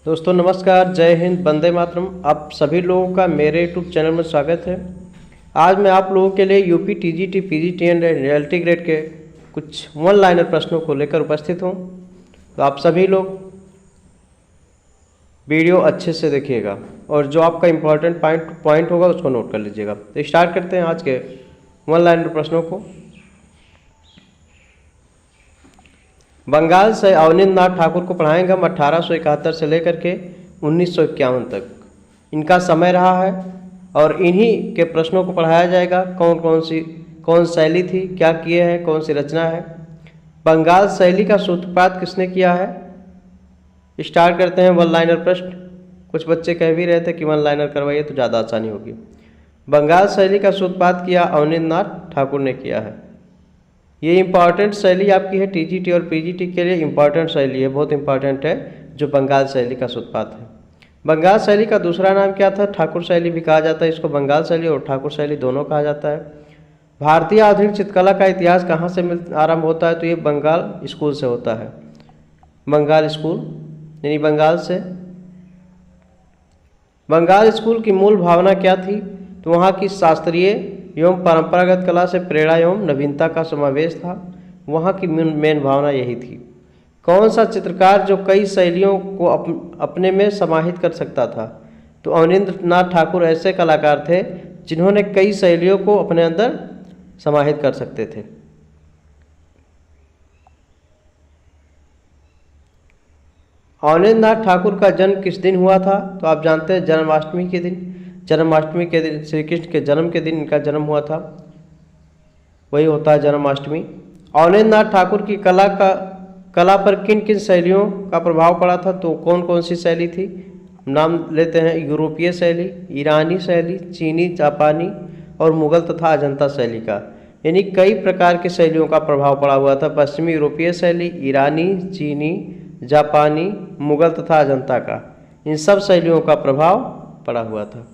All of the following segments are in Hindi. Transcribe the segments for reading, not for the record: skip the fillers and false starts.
दोस्तों नमस्कार, जय हिंद, वंदे मातरम। आप सभी लोगों का मेरे यूट्यूब चैनल में स्वागत है। आज मैं आप लोगों के लिए UP TGT PGT and reality grade के कुछ वन लाइनर प्रश्नों को लेकर उपस्थित हूँ। तो आप सभी लोग वीडियो अच्छे से देखिएगा और जो आपका इम्पोर्टेंट पॉइंट होगा उसको नोट कर लीजिएगा। तो स्टार्ट करते हैं आज के वन लाइनर प्रश्नों को। बंगाल से अवनींद्र नाथ ठाकुर को पढ़ाएंगे हम 1871 से लेकर के 1951 तक इनका समय रहा है और इन्हीं के प्रश्नों को पढ़ाया जाएगा। कौन शैली थी, क्या किए हैं, कौन सी रचना है। बंगाल शैली का सूत्रपात किसने किया है। स्टार्ट करते हैं वन लाइनर प्रश्न। कुछ बच्चे कह भी रहे थे कि वन लाइनर करवाइए तो ज़्यादा आसानी होगी। बंगाल शैली का सूत्रपात किया अवनींद्र नाथ ठाकुर ने किया है। ये इम्पॉर्टेंट शैली आपकी है, टीजीटी और पीजीटी के लिए इम्पॉर्टेंट शैली है, बहुत इम्पॉर्टेंट है जो बंगाल शैली का सूत्रपात है। बंगाल शैली का दूसरा नाम क्या था, ठाकुर शैली भी कहा जाता है। इसको बंगाल शैली और ठाकुर शैली दोनों कहा जाता है। भारतीय आधुनिक चित्रकला का इतिहास कहाँ से आरंभ होता है, तो ये बंगाल स्कूल से होता है। बंगाल स्कूल यानी बंगाल से। बंगाल स्कूल की मूल भावना क्या थी, तो वहाँ की शास्त्रीय एवं परंपरागत कला से प्रेरणा एवं नवीनता का समावेश था। वहाँ की मेन भावना यही थी। कौन सा चित्रकार जो कई शैलियों को अपने में समाहित कर सकता था, तो अवनींद्र नाथ ठाकुर ऐसे कलाकार थे जिन्होंने कई शैलियों को अपने अंदर समाहित कर सकते थे। अवनींद्र नाथ ठाकुर का जन्म किस दिन हुआ था, तो आप जानते हैं जन्माष्टमी के दिन। जन्माष्टमी के दिन, श्री कृष्ण के जन्म के दिन इनका जन्म हुआ था, वही होता है जन्माष्टमी। अवनींद्र नाथ ठाकुर की कला पर किन किन शैलियों का प्रभाव पड़ा था, तो कौन कौन सी शैली थी। नाम लेते हैं यूरोपीय शैली, ईरानी शैली, चीनी, जापानी और मुगल तथा अजंता शैली का। यानी कई प्रकार की शैलियों का प्रभाव पड़ा हुआ था। पश्चिमी यूरोपीय शैली, ईरानी, चीनी, जापानी, मुगल तथा अजंता का, इन सब शैलियों का प्रभाव पड़ा हुआ था।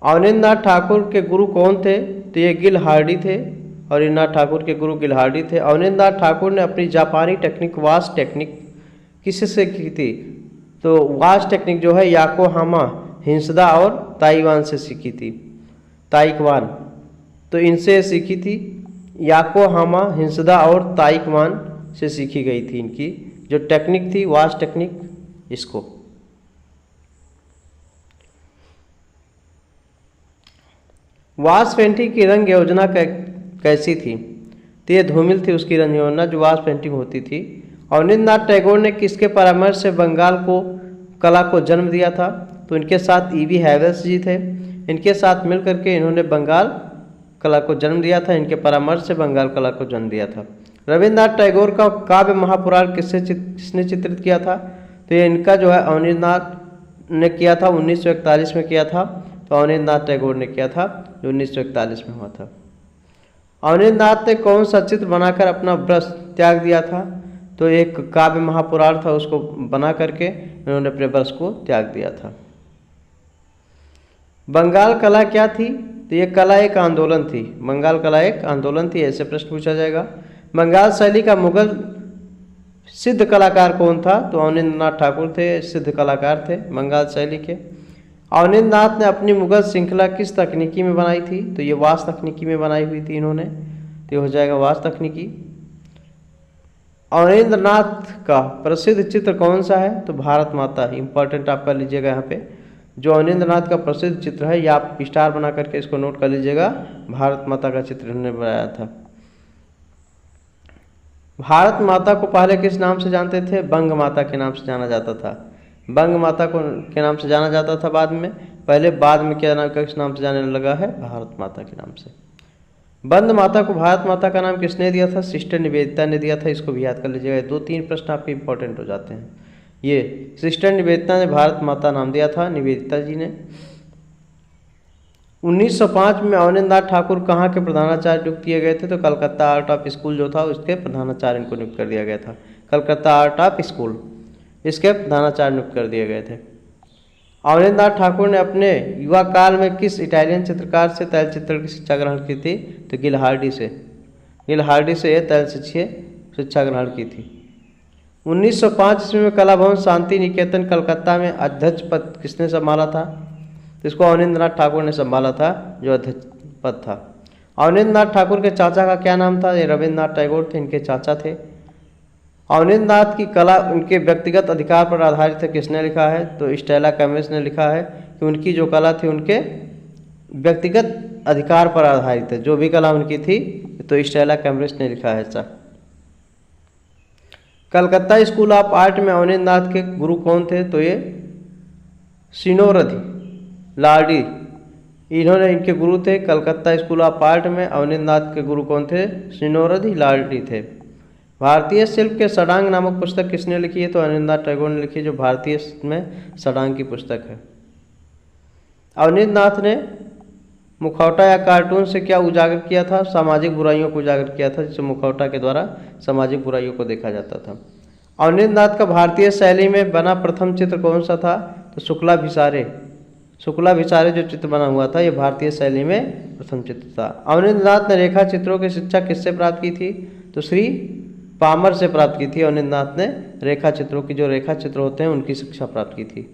अवनींद्र नाथ ठाकुर के गुरु कौन थे, तो ये गिल हार्डी थे। अवनींद्र नाथ ठाकुर के गुरु गिल हार्डी थे। अवनींद्र नाथ ठाकुर ने अपनी जापानी टेक्निक वाश टेक्निक किससे की थी, तो वाश टेक्निक जो है याकोहामा, हिंसदा और ताइवान से सीखी थी। ताइक्वान, तो इनसे सीखी थी। याकोहामा, हिंसदा और ताइक्वान से सीखी गई थी इनकी जो टेक्निक थी, वाश टेक्निक। इसको वाश पेंटिंग की रंग योजना कैसी थी, तो ये धूमिल थी उसकी रंग योजना जो वाश पेंटिंग होती थी। अवनींद्र नाथ टैगोर ने किसके परामर्श से बंगाल को कला को जन्म दिया था, तो इनके साथ ईवी हैवेल्स जी थे। इनके साथ मिलकर के इन्होंने बंगाल कला को जन्म दिया था। इनके परामर्श से बंगाल कला को जन्म दिया था। रविन्द्रनाथ टैगोर का काव्य महापुराण किसने चित्रित किया था, तो ये इनका जो है अवनींद्र नाथ ने किया था, 1941 में किया था। तो अवनींद्र नाथ टैगोर ने किया था जो 1941 में हुआ था। अवनींद्र नाथ ने कौन सा चित्र बनाकर अपना ब्रश त्याग दिया था, तो एक काव्य महापुराण था, उसको बना करके इन्होंने अपने ब्रश को त्याग दिया था। बंगाल कला क्या थी, तो ये कला एक आंदोलन थी। बंगाल कला एक आंदोलन थी, ऐसे प्रश्न पूछा जाएगा। बंगाल शैली का मुगल सिद्ध कलाकार कौन था, तो अवनींद्र नाथ ठाकुर थे, सिद्ध कलाकार थे बंगाल शैली के। अवनींद्र नाथ ने अपनी मुगल श्रृंखला किस तकनीकी में बनाई थी, तो ये वाश तकनीकी में बनाई हुई थी इन्होंने, तो ये हो जाएगा वाश तकनीकी। अवनींद्र नाथ का प्रसिद्ध चित्र कौन सा है, तो भारत माता। इंपॉर्टेंट आप कर लीजिएगा यहाँ पे, जो अवनींद्र नाथ का प्रसिद्ध चित्र है, या आप स्टार बना करके इसको नोट कर लीजिएगा। भारत माता का चित्र इन्होंने बनाया था। भारत माता को पहले किस नाम से जानते थे, बंग माता के नाम से जाना जाता था। बंग माता को के नाम से जाना जाता था बाद में, पहले बाद में क्या नाम किस नाम से जाने लगा है, भारत माता के नाम से। बंद माता को भारत माता का नाम किसने दिया था, सिस्टर निवेदिता ने दिया था। इसको भी याद कर लीजिएगा, 2-3 प्रश्न आपके इंपॉर्टेंट हो जाते हैं। ये सिस्टर निवेदिता ने भारत माता नाम दिया था, निवेदिता जी ने। 1905 में अवनींद्र नाथ ठाकुर कहाँ के प्रधानाचार्य नियुक्त किए गए थे, तो कलकत्ता आर्ट ऑफ स्कूल जो था उसके प्रधानाचार्य इनको नियुक्त कर दिया गया था। कलकत्ता आर्ट ऑफ स्कूल इसके प्रधानाचार्य नियुक्त कर दिए गए थे। अवनींद्र नाथ ठाकुर ने अपने युवा काल में किस इटालियन चित्रकार से तैल चित्रण की शिक्षा ग्रहण की थी, तो गिल हार्डी से। गिल हार्डी से यह तैल शिक्षा ग्रहण की थी। 1905 ईस्वी में कला भवन शांति निकेतन कलकत्ता में अध्यक्ष पद किसने संभाला था? तो इसको अवनींद्रनाथ ठाकुर ने संभाला था, जो अध्यक्ष पद था। अवनींद्रनाथ ठाकुर के चाचा का क्या नाम था? ये रविन्द्रनाथ टैगोर थे, इनके चाचा थे। अवनींद्रनाथ की कला उनके व्यक्तिगत अधिकार पर आधारित है, किसने लिखा है? तो स्टेला कैम्ब्रिज ने लिखा है कि उनकी जो कला थी उनके व्यक्तिगत अधिकार पर आधारित है, जो भी कला उनकी थी, तो स्टेला कैम्ब्रिज ने लिखा है ऐसा। कलकत्ता स्कूल ऑफ आर्ट में अवनींद्रनाथ के गुरु कौन थे? तो ये सिनोरदी लाडी, इन्होंने इनके गुरु थे। कलकत्ता स्कूल ऑफ आर्ट में अवनींद्रनाथ के गुरु कौन थे? सिनोरदी लाडी थे। भारतीय शिल्प के षडांग नामक पुस्तक किसने लिखी है? तो अवनींद्रनाथ टैगोर ने लिखी है, जो भारतीय में षडांग की पुस्तक है। अवनींद्रनाथ ने मुखौटा या कार्टून से क्या उजागर किया था? सामाजिक बुराइयों को उजागर किया था, जिससे मुखौटा के द्वारा सामाजिक बुराइयों को देखा जाता था। अवनींद्रनाथ का भारतीय शैली में बना प्रथम चित्र कौन सा था? तो शुक्लाभिसारे जो चित्र बना हुआ था, ये भारतीय शैली में प्रथम चित्र था। अवनींद्रनाथ ने रेखा चित्रों की शिक्षा किससे प्राप्त की थी? तो श्री पामर से प्राप्त की थी। अवनींद्रनाथ ने रेखा चित्रों की, जो रेखा चित्र होते हैं, उनकी शिक्षा प्राप्त की थी।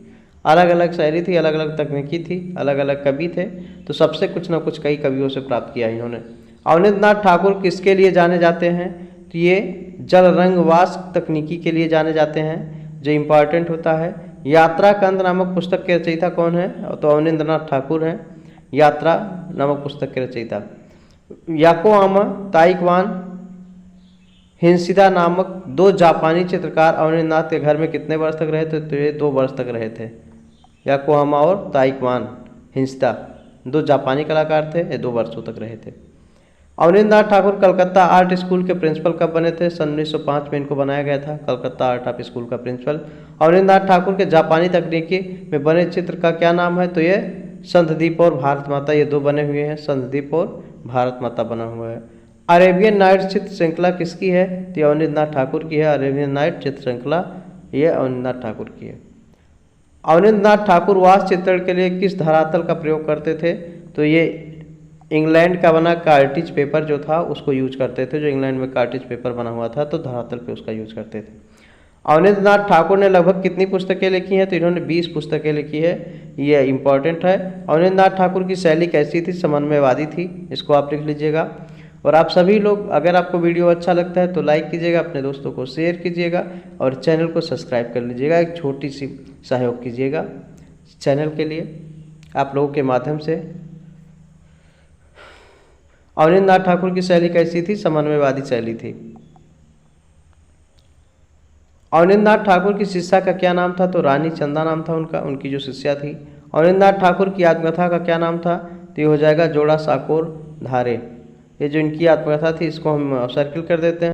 अलग अलग शैली थी, अलग अलग तकनीकी थी, अलग अलग कवि थे, तो सबसे कुछ ना कुछ कई कवियों से प्राप्त किया इन्होंने। अवनींद्रनाथ ठाकुर किसके लिए जाने जाते हैं? तो ये जल रंग वास्क तकनीकी के लिए जाने जाते हैं, जो इम्पॉर्टेंट होता है। यात्रा कंद नामक पुस्तक के रचयिता कौन है? तो अवनींद्रनाथ ठाकुर हैं, यात्रा नामक पुस्तक के रचयिता। याकोयामा ताइक्वान हिंसिदा नामक दो जापानी चित्रकार अवनींद्रनाथ के घर में कितने वर्ष तक रहे थे? तो ये 2 वर्ष तक रहे थे। याकोयामा और ताइक्वान हिंसिदा 2 जापानी कलाकार थे, ये 2 वर्षों तक रहे थे। अवनींद्रनाथ ठाकुर कलकत्ता आर्ट स्कूल के प्रिंसिपल कब बने थे? सन 1905 में इनको बनाया गया था कलकत्ता आर्ट ऑफ स्कूल का प्रिंसिपल। अवनींद्रनाथ ठाकुर के जापानी तकनीकी में बने चित्र का क्या नाम है? तो ये संतद्वीप और भारत माता, ये 2 बने हुए हैं, संतद्वीप और भारत माता बना हुआ है। अरेबियन नाइट चित्र श्रृंखला किसकी है? तो अवनींद्रनाथ ठाकुर की है। अरेबियन नाइट चित्र श्रृंखला ये अवनींद्रनाथ ठाकुर की है। अवनींद्रनाथ ठाकुर वास्तु चित्रण के लिए किस धरातल का प्रयोग करते थे? तो ये इंग्लैंड का बना कार्टिज पेपर जो था उसको यूज करते थे, जो इंग्लैंड में कार्टिज पेपर बना हुआ था, तो धरातल पे उसका यूज करते थे। अवनींद्रनाथ ठाकुर ने लगभग कितनी पुस्तकें लिखी हैं? तो इन्होंने 20 पुस्तकें लिखी है, ये इंपॉर्टेंट है। अवनींद्रनाथ ठाकुर की शैली कैसी थी? समन्वयवादी थी, इसको आप लिख लीजिएगा। और आप सभी लोग, अगर आपको वीडियो अच्छा लगता है तो लाइक कीजिएगा, अपने दोस्तों को शेयर कीजिएगा और चैनल को सब्सक्राइब कर लीजिएगा। एक छोटी सी सहयोग कीजिएगा चैनल के लिए आप लोगों के माध्यम से। अवनींद्रनाथ ठाकुर की शैली कैसी थी? समन्वयवादी शैली थी। अवनींद्रनाथ ठाकुर की शिष्या का क्या नाम था? तो रानी चंदा नाम था उनका, उनकी जो शिष्या थी। अवनींद्रनाथ ठाकुर की आत्मकथा का क्या नाम था? तो ये हो जाएगा जोड़ा साकोर धारे। ये जो इनकी आत्मकथा थी, इसको हम सर्किल कर देते हैं।